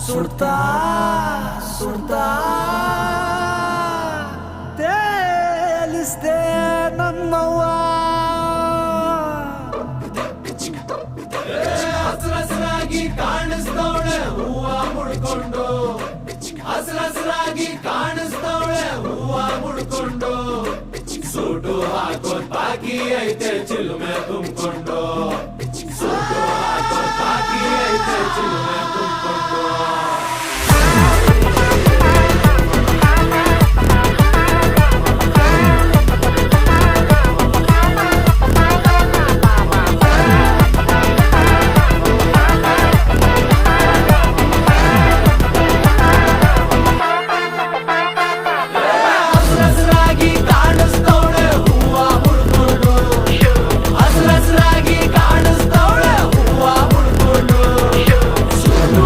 ಸುಡ್ತಾ ಸುಡ್ತಾ ತೇಲಿಸ್ದೆ ನನ್ನವ್ವ. ಹಸ್ರಾಗಿ ಕಾಣಿಸ್ತವಳೆ ಹೂವ ಮುಡ್ಕೊಂಡು, ಹಸ್ರಾಗಿ ಕಾಣಿಸ್ತವಳೆ ಹೂವ ಮುಡ್ಕೊಂಡು, ಸೂಟು ಹಾಕೋದ್ ಬಾಕಿ ಐತೆ ಚಿಲುಮೆ ತುಂಬಿಕೊಂಡು, ಸೂಟು ಹಾಕೋದ್ ಬಾಕಿ ಐತೆ ಚಿಲುಮೆ